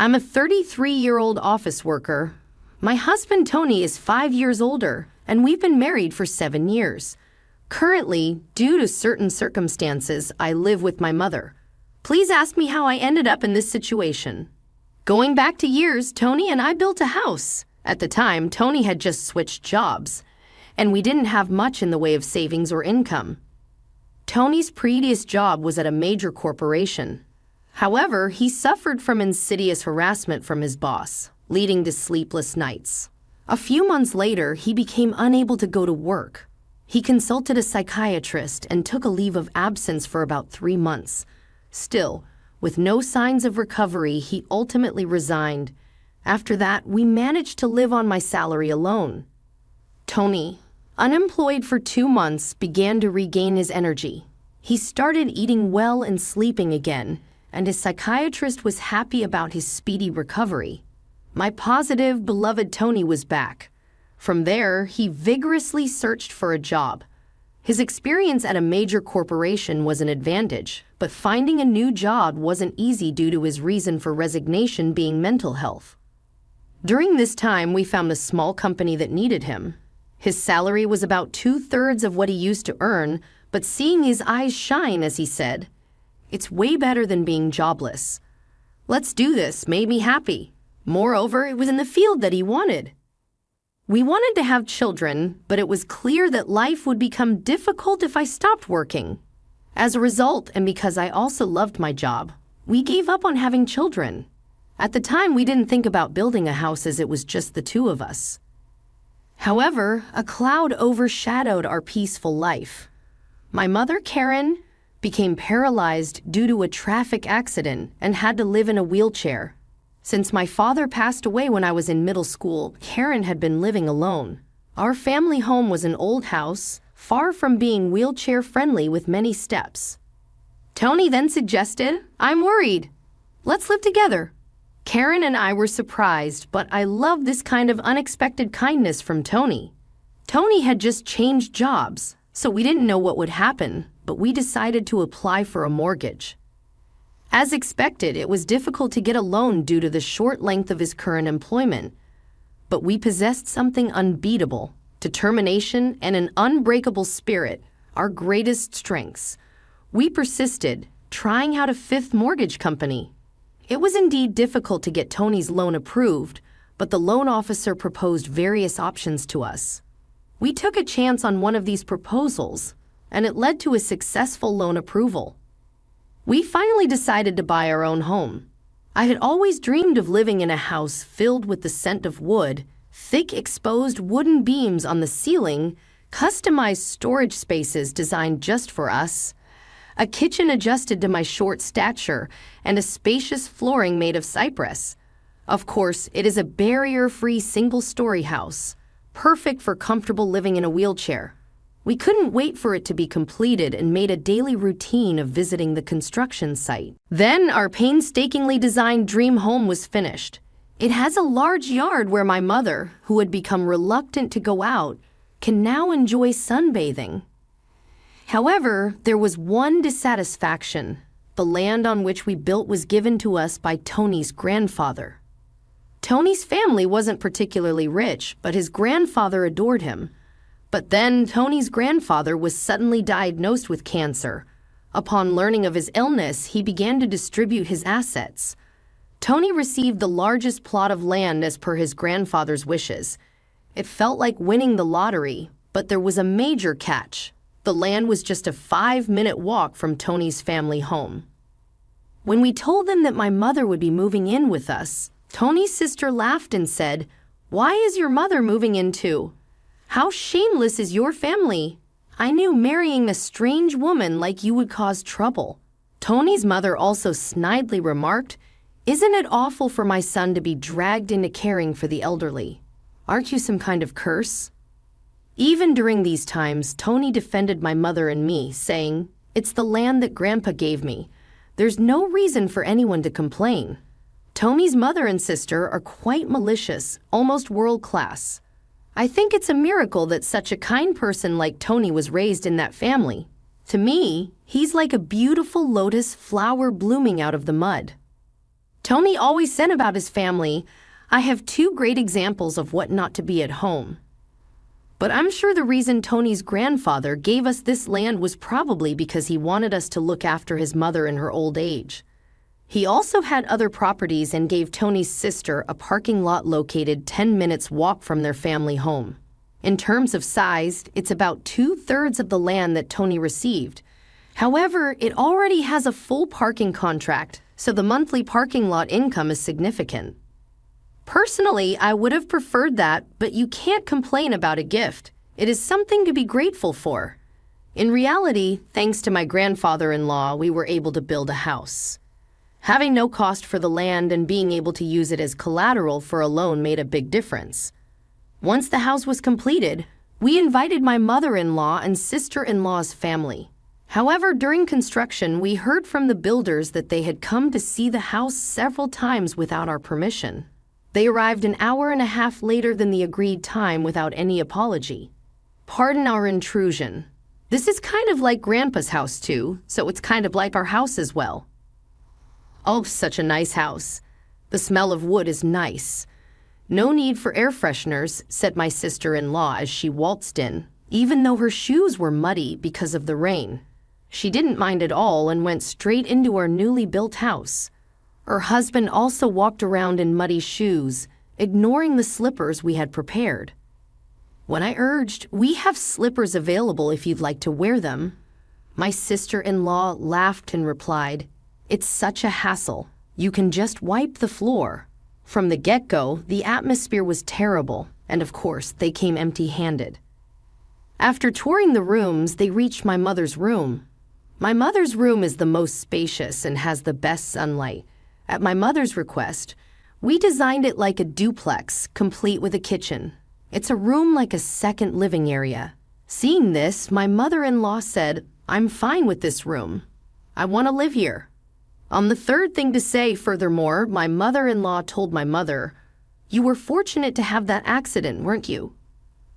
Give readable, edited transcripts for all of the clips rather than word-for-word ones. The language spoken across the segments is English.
I'm a 33-year-old office worker. My husband Tony is 5 years older, and we've been married for 7 years. Currently, due to certain circumstances, I live with my mother. Please ask me how I ended up in this situation. Going back to years, Tony and I built a house. At the time, Tony had just switched jobs, and we didn't have much in the way of savings or income. Tony's previous job was at a major corporation. However, he suffered from insidious harassment from his boss, leading to sleepless nights. A few months later, he became unable to go to work. He consulted a psychiatrist and took a leave of absence for about 3 months. Still, with no signs of recovery, he ultimately resigned. After that, we managed to live on my salary alone. Tony, unemployed for 2 months, began to regain his energy. He started eating well and sleeping again, and his psychiatrist was happy about his speedy recovery. My positive, beloved Tony was back. From there, he vigorously searched for a job. His experience at a major corporation was an advantage, but finding a new job wasn't easy due to his reason for resignation being mental health. During this time, we found a small company that needed him. His salary was about 2/3 of what he used to earn, but seeing his eyes shine as he said, "It's way better than being jobless. Let's do this," made me happy. Moreover, it was in the field that he wanted. We wanted to have children, but it was clear that life would become difficult if I stopped working. As a result, and because I also loved my job, we gave up on having children. At the time, we didn't think about building a house as it was just the 2 of us. However, a cloud overshadowed our peaceful life. My mother, Karen, became paralyzed due to a traffic accident and had to live in a wheelchair. Since my father passed away when I was in middle school, Karen had been living alone. Our family home was an old house, far from being wheelchair-friendly with many steps. Tony then suggested, "I'm worried. Let's live together." Karen and I were surprised, but I loved this kind of unexpected kindness from Tony. Tony had just changed jobs, so we didn't know what would happen, but we decided to apply for a mortgage. As expected, it was difficult to get a loan due to the short length of his current employment. But we possessed something unbeatable: determination and an unbreakable spirit, our greatest strengths. We persisted, trying out a 5th mortgage company. It was indeed difficult to get Tony's loan approved, but the loan officer proposed various options to us. We took a chance on one of these proposals, and it led to a successful loan approval. We finally decided to buy our own home. I had always dreamed of living in a house filled with the scent of wood, thick exposed wooden beams on the ceiling, customized storage spaces designed just for us, a kitchen adjusted to my short stature, and a spacious flooring made of cypress. Of course, it is a barrier-free single-story house, perfect for comfortable living in a wheelchair. We couldn't wait for it to be completed and made a daily routine of visiting the construction site. Then our painstakingly designed dream home was finished. It has a large yard where my mother, who had become reluctant to go out, can now enjoy sunbathing. However, there was one dissatisfaction. The land on which we built was given to us by Tony's grandfather. Tony's family wasn't particularly rich, but his grandfather adored him. But then Tony's grandfather was suddenly diagnosed with cancer. Upon learning of his illness, he began to distribute his assets. Tony received the largest plot of land as per his grandfather's wishes. It felt like winning the lottery, but there was a major catch. The land was just a 5-minute walk from Tony's family home. When we told them that my mother would be moving in with us, Tony's sister laughed and said, "Why is your mother moving in too? How shameless is your family? I knew marrying a strange woman like you would cause trouble." Tony's mother also snidely remarked, "Isn't it awful for my son to be dragged into caring for the elderly? Aren't you some kind of curse?" Even during these times, Tony defended my mother and me, saying, "It's the land that Grandpa gave me. There's no reason for anyone to complain." Tony's mother and sister are quite malicious, almost world-class. I think it's a miracle that such a kind person like Tony was raised in that family. To me, he's like a beautiful lotus flower blooming out of the mud. Tony always said about his family, I have two great examples of what not to be at home. But I'm sure the reason Tony's grandfather gave us this land was probably because he wanted us to look after his mother in her old age. He also had other properties and gave Tony's sister a parking lot located 10 minutes walk from their family home. In terms of size, it's about 2/3 of the land that Tony received. However, it already has a full parking contract, so the monthly parking lot income is significant. Personally, I would have preferred that, but you can't complain about a gift. It is something to be grateful for. In reality, thanks to my grandfather-in-law, we were able to build a house. Having no cost for the land and being able to use it as collateral for a loan made a big difference. Once the house was completed, we invited my mother-in-law and sister-in-law's family. However, during construction, we heard from the builders that they had come to see the house several times without our permission. They arrived an hour and a half later than the agreed time without any apology. Pardon our intrusion. This is kind of like Grandpa's house too, so it's kind of like our house as well. Oh, such a nice house. The smell of wood is nice. No need for air fresheners, said my sister-in-law as she waltzed in, even though her shoes were muddy because of the rain. She didn't mind at all and went straight into our newly built house. Her husband also walked around in muddy shoes, ignoring the slippers we had prepared. When I urged, we have slippers available if you'd like to wear them, my sister-in-law laughed and replied, it's such a hassle. You can just wipe the floor. From the get-go, the atmosphere was terrible, and of course, they came empty-handed. After touring the rooms, they reached my mother's room. My mother's room is the most spacious and has the best sunlight. At my mother's request, we designed it like a duplex, complete with a kitchen. It's a room like a second living area. Seeing this, my mother-in-law said, I'm fine with this room. I want to live here. The third thing to say, furthermore, my mother-in-law told my mother, you were fortunate to have that accident, weren't you?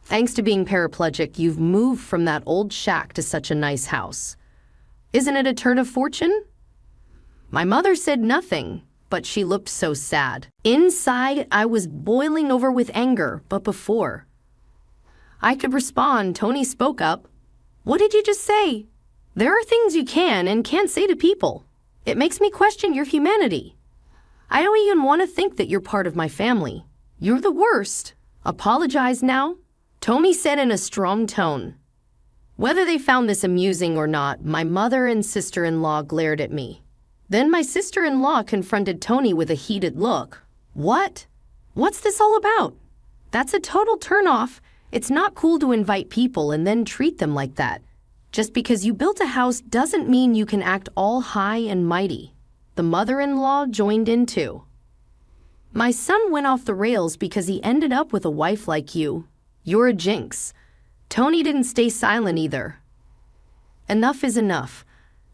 Thanks to being paraplegic, you've moved from that old shack to such a nice house. Isn't it a turn of fortune? My mother said nothing, but she looked so sad. Inside, I was boiling over with anger, but before I could respond, Tony spoke up. What did you just say? There are things you can and can't say to people. It makes me question your humanity. I don't even want to think that you're part of my family. You're the worst. Apologize now, Tony said in a strong tone. Whether they found this amusing or not, my mother and sister-in-law glared at me. Then my sister-in-law confronted Tony with a heated look. What? What's this all about? That's a total turn-off. It's not cool to invite people and then treat them like that. Just because you built a house doesn't mean you can act all high and mighty. The mother-in-law joined in too. My son went off the rails because he ended up with a wife like you. You're a jinx. Tony didn't stay silent either. Enough is enough.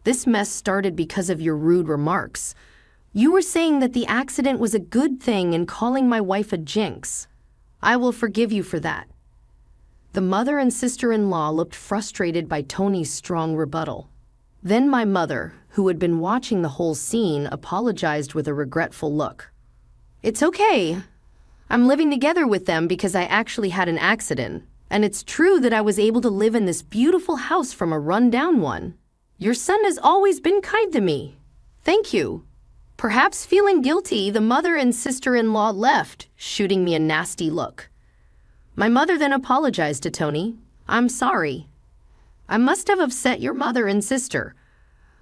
This mess started because of your rude remarks. You were saying that the accident was a good thing and calling my wife a jinx. I will forgive you for that. The mother and sister-in-law looked frustrated by Tony's strong rebuttal. Then my mother, who had been watching the whole scene, apologized with a regretful look. It's okay. I'm living together with them because I actually had an accident, and it's true that I was able to live in this beautiful house from a run-down one. Your son has always been kind to me. Thank you. Perhaps feeling guilty, the mother and sister-in-law left, shooting me a nasty look. My mother then apologized to Tony. I'm sorry. I must have upset your mother and sister.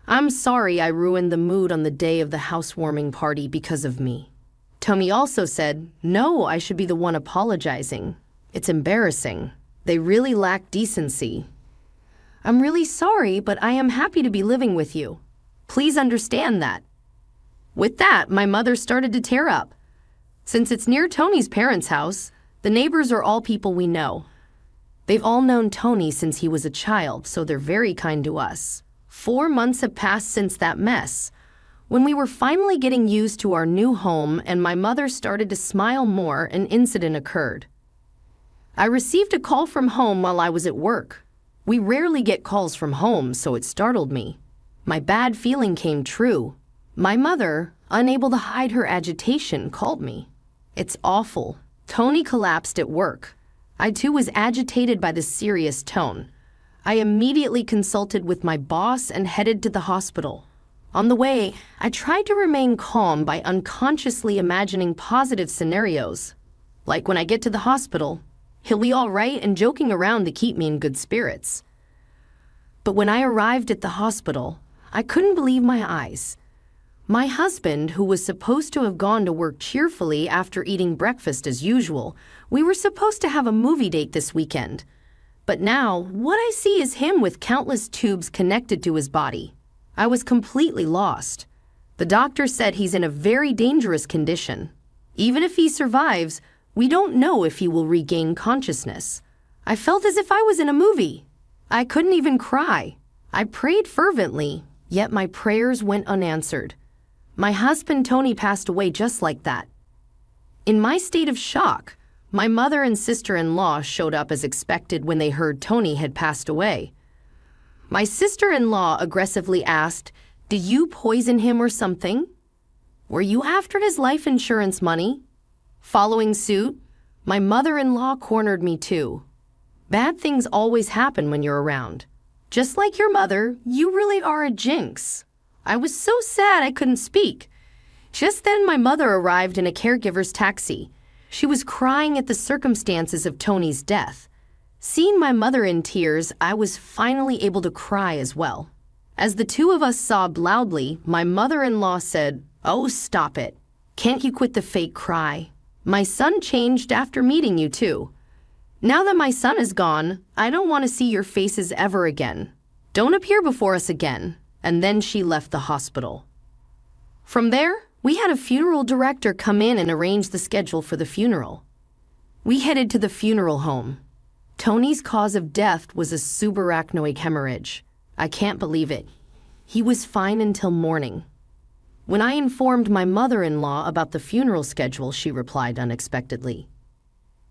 I'm sorry I ruined the mood on the day of the housewarming party because of me. Tony also said, no, I should be the one apologizing. It's embarrassing. They really lack decency. I'm really sorry, but I am happy to be living with you. Please understand that. With that, my mother started to tear up. Since it's near Tony's parents' house, the neighbors are all people we know. They've all known Tony since he was a child, so they're very kind to us. 4 months have passed since that mess. When we were finally getting used to our new home and my mother started to smile more, an incident occurred. I received a call from home while I was at work. We rarely get calls from home, so it startled me. My bad feeling came true. My mother, unable to hide her agitation, called me. It's awful. Tony collapsed at work. I too was agitated by the serious tone. I immediately consulted with my boss and headed to the hospital. On the way, I tried to remain calm by unconsciously imagining positive scenarios. Like when I get to the hospital, he'll be all right, and joking around to keep me in good spirits. But when I arrived at the hospital, I couldn't believe my eyes. My husband, who was supposed to have gone to work cheerfully after eating breakfast as usual, we were supposed to have a movie date this weekend. But now, what I see is him with countless tubes connected to his body. I was completely lost. The doctor said he's in a very dangerous condition. Even if he survives, we don't know if he will regain consciousness. I felt as if I was in a movie. I couldn't even cry. I prayed fervently, yet my prayers went unanswered. My husband Tony passed away just like that. In my state of shock, my mother and sister-in-law showed up as expected when they heard Tony had passed away. My sister-in-law aggressively asked, "Did you poison him or something? Were you after his life insurance money?" Following suit, my mother-in-law cornered me too. Bad things always happen when you're around. Just like your mother, you really are a jinx. I was so sad I couldn't speak. Just then my mother arrived in a caregiver's taxi. She was crying at the circumstances of Tony's death. Seeing my mother in tears, I was finally able to cry as well. As the two of us sobbed loudly, my mother-in-law said, "Oh, stop it. Can't you quit the fake cry? My son changed after meeting you too. Now that my son is gone, I don't want to see your faces ever again. Don't appear before us again." And then she left the hospital. From there, we had a funeral director come in and arrange the schedule for the funeral. We headed to the funeral home. Tony's cause of death was a subarachnoid hemorrhage. I can't believe it. He was fine until morning. When I informed my mother-in-law about the funeral schedule, she replied unexpectedly,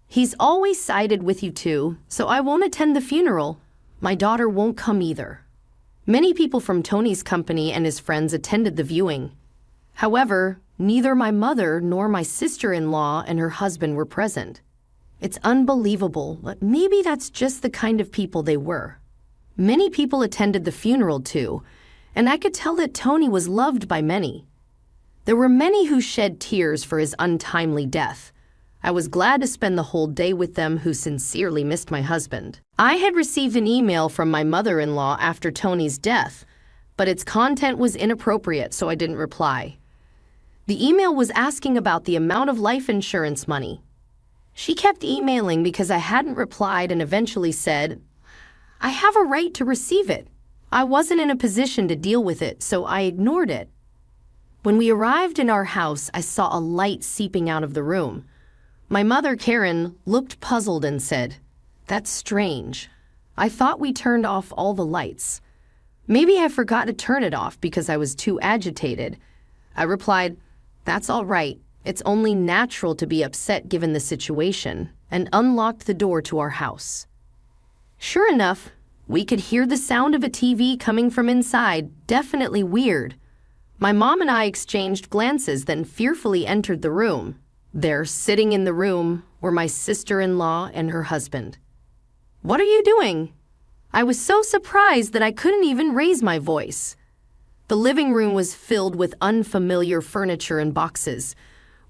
"He's always sided with you too, so I won't attend the funeral. My daughter won't come either." Many people from Tony's company and his friends attended the viewing. However, neither my mother nor my sister-in-law and her husband were present. It's unbelievable, but maybe that's just the kind of people they were. Many people attended the funeral too, and I could tell that Tony was loved by many. There were many who shed tears for his untimely death. I was glad to spend the whole day with them who sincerely missed my husband. I had received an email from my mother-in-law after Tony's death, but its content was inappropriate, so I didn't reply. The email was asking about the amount of life insurance money. She kept emailing because I hadn't replied and eventually said, "I have a right to receive it. I wasn't in a position to deal with it, so I ignored it." When we arrived in our house, I saw a light seeping out of the room. My mother, Karen, looked puzzled and said, "That's strange. I thought we turned off all the lights. Maybe I forgot to turn it off because I was too agitated." I replied, "That's all right. It's only natural to be upset given the situation," and unlocked the door to our house. Sure enough, we could hear the sound of a TV coming from inside, definitely weird. My mom and I exchanged glances, then fearfully entered the room. There, sitting in the room, were my sister-in-law and her husband. "What are you doing?" I was so surprised that I couldn't even raise my voice. The living room was filled with unfamiliar furniture and boxes.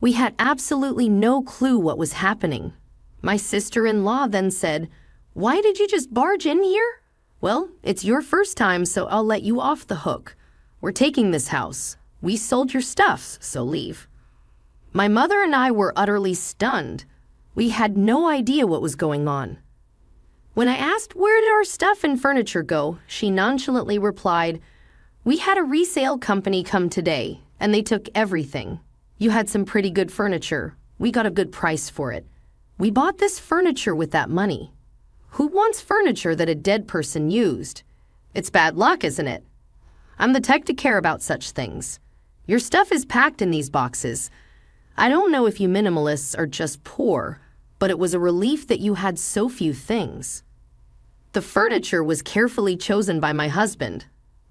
We had absolutely no clue what was happening. My sister-in-law then said, "Why did you just barge in here?" "Well, it's your first time, so I'll let you off the hook. We're taking this house. We sold your stuff, so leave." My mother and I were utterly stunned. We had no idea what was going on. When I asked where did our stuff and furniture go, she nonchalantly replied, "We had a resale company come today, and they took everything. You had some pretty good furniture. We got a good price for it. We bought this furniture with that money. Who wants furniture that a dead person used? It's bad luck, isn't it? I'm the type to care about such things. Your stuff is packed in these boxes. I don't know if you minimalists are just poor, but it was a relief that you had so few things." The furniture was carefully chosen by my husband.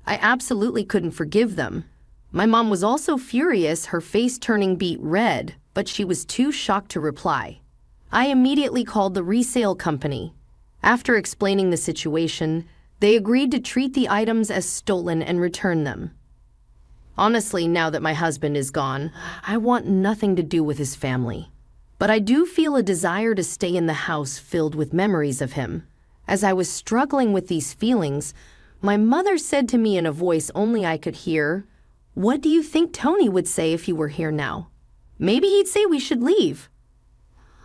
I absolutely couldn't forgive them. My mom was also furious, her face turning beet red, but she was too shocked to reply. I immediately called the resale company. After explaining the situation, they agreed to treat the items as stolen and return them. Honestly, now that my husband is gone, I want nothing to do with his family. But I do feel a desire to stay in the house filled with memories of him. As I was struggling with these feelings, my mother said to me in a voice only I could hear, "What do you think Tony would say if you were here now? Maybe he'd say we should leave."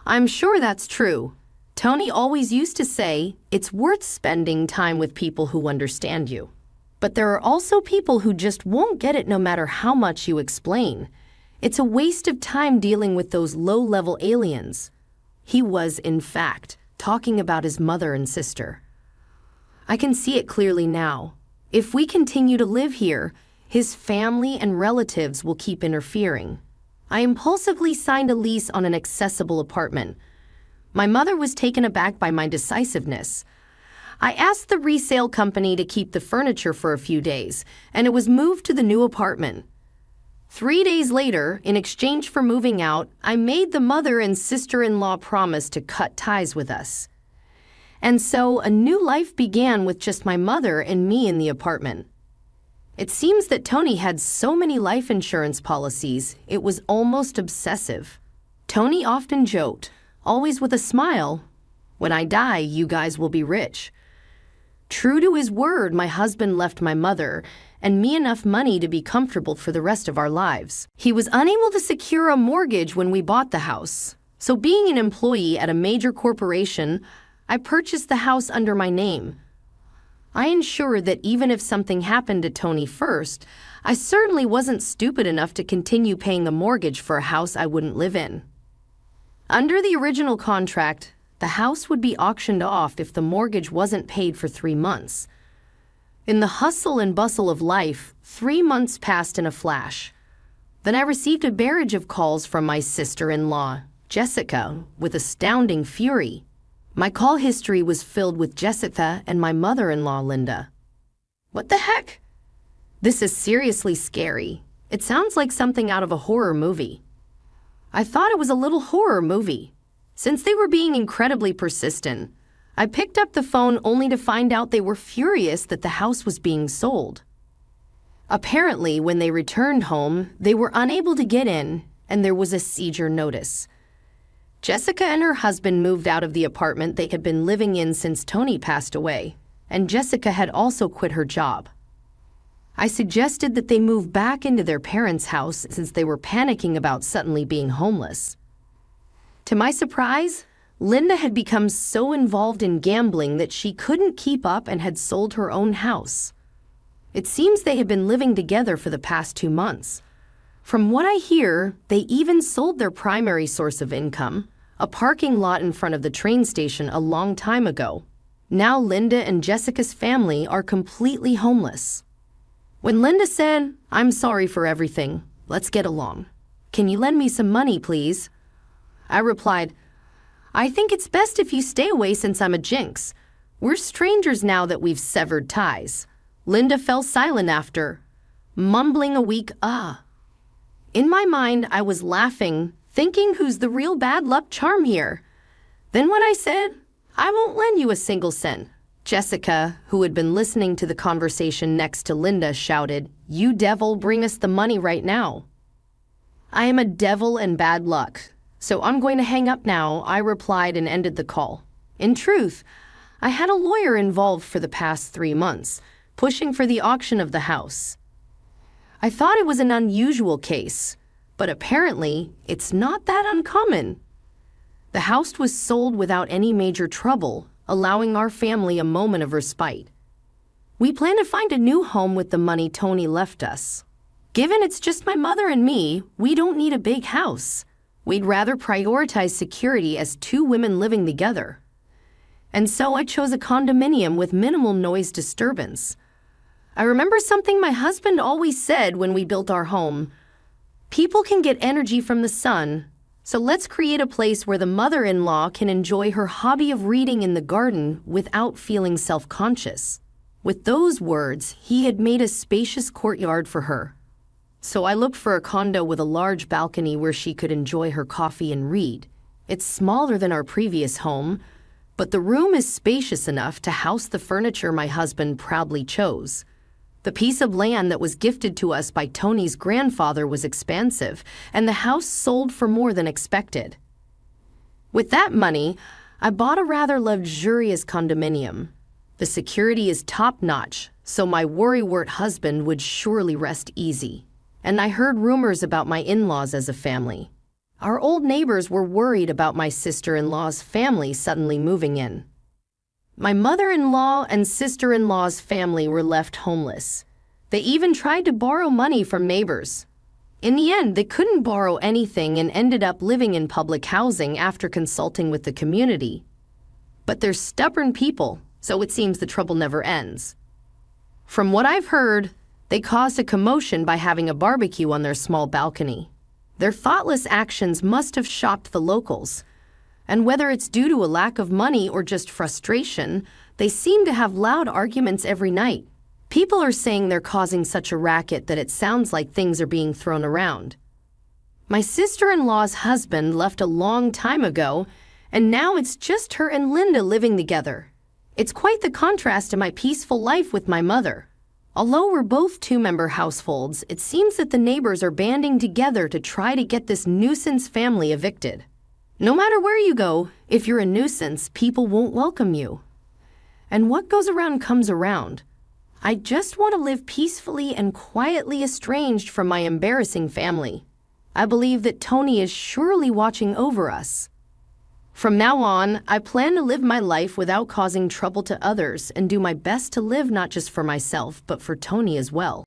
I'm sure that's true. Tony always used to say, it's worth spending time with people who understand you. But there are also people who just won't get it no matter how much you explain. It's a waste of time dealing with those low-level aliens. He was, in fact, talking about his mother and sister. I can see it clearly now. If we continue to live here, his family and relatives will keep interfering. I impulsively signed a lease on an accessible apartment. My mother was taken aback by my decisiveness. I asked the resale company to keep the furniture for a few days, and it was moved to the new apartment. 3 days later, in exchange for moving out, I made the mother and sister-in-law promise to cut ties with us. And so a new life began with just my mother and me in the apartment. It seems that Tony had so many life insurance policies, it was almost obsessive. Tony often joked, always with a smile, "When I die, you guys will be rich." True to his word, my husband left my mother and me enough money to be comfortable for the rest of our lives. He was unable to secure a mortgage when we bought the house. So being an employee at a major corporation, I purchased the house under my name. I ensured that even if something happened to Tony first, I certainly wasn't stupid enough to continue paying the mortgage for a house I wouldn't live in. Under the original contract, the house would be auctioned off if the mortgage wasn't paid for 3 months. In the hustle and bustle of life, 3 months passed in a flash. Then I received a barrage of calls from my sister-in-law, Jessica, with astounding fury. My call history was filled with Jessica and my mother-in-law, Linda. What the heck? This is seriously scary. It sounds like something out of a horror movie. I thought it was a little horror movie. Since they were being incredibly persistent, I picked up the phone only to find out they were furious that the house was being sold. Apparently, when they returned home, they were unable to get in, and there was a seizure notice. Jessica and her husband moved out of the apartment they had been living in since Tony passed away, and Jessica had also quit her job. I suggested that they move back into their parents' house since they were panicking about suddenly being homeless. To my surprise, Linda had become so involved in gambling that she couldn't keep up and had sold her own house. It seems they had been living together for the past 2 months. From what I hear, they even sold their primary source of income, a parking lot in front of the train station, a long time ago. Now Linda and Jessica's family are completely homeless. When Linda said, "I'm sorry for everything, let's get along. Can you lend me some money, please?" I replied, "I think it's best if you stay away since I'm a jinx. We're strangers now that we've severed ties." Linda fell silent after, mumbling a weak "ah." In my mind, I was laughing, thinking who's the real bad luck charm here. Then when I said, "I won't lend you a single cent," Jessica, who had been listening to the conversation next to Linda, shouted, "You devil, bring us the money right now." I am a devil and bad luck, so I'm going to hang up now, I replied and ended the call. In truth, I had a lawyer involved for the past 3 months, pushing for the auction of the house. I thought it was an unusual case, but apparently it's not that uncommon. The house was sold without any major trouble, allowing our family a moment of respite. We plan to find a new home with the money Tony left us. Given it's just my mother and me, we don't need a big house. We'd rather prioritize security as 2 women living together. And so I chose a condominium with minimal noise disturbance. I remember something my husband always said when we built our home. People can get energy from the sun, so let's create a place where the mother-in-law can enjoy her hobby of reading in the garden without feeling self-conscious. With those words, he had made a spacious courtyard for her. So I looked for a condo with a large balcony where she could enjoy her coffee and read. It's smaller than our previous home, but the room is spacious enough to house the furniture my husband proudly chose. The piece of land that was gifted to us by Tony's grandfather was expansive, and the house sold for more than expected. With that money, I bought a rather luxurious condominium. The security is top-notch, so my worrywart husband would surely rest easy. And I heard rumors about my in-laws as a family. Our old neighbors were worried about my sister-in-law's family suddenly moving in. My mother-in-law and sister-in-law's family were left homeless. They even tried to borrow money from neighbors. In the end, they couldn't borrow anything and ended up living in public housing after consulting with the community. But they're stubborn people, so it seems the trouble never ends. From what I've heard, they caused a commotion by having a barbecue on their small balcony. Their thoughtless actions must have shocked the locals. And whether it's due to a lack of money or just frustration, they seem to have loud arguments every night. People are saying they're causing such a racket that it sounds like things are being thrown around. My sister-in-law's husband left a long time ago, and now it's just her and Linda living together. It's quite the contrast to my peaceful life with my mother. Although we're both two-member households, it seems that the neighbors are banding together to try to get this nuisance family evicted. No matter where you go, if you're a nuisance, people won't welcome you. And what goes around comes around. I just want to live peacefully and quietly estranged from my embarrassing family. I believe that Tony is surely watching over us. From now on, I plan to live my life without causing trouble to others and do my best to live not just for myself, but for Tony as well.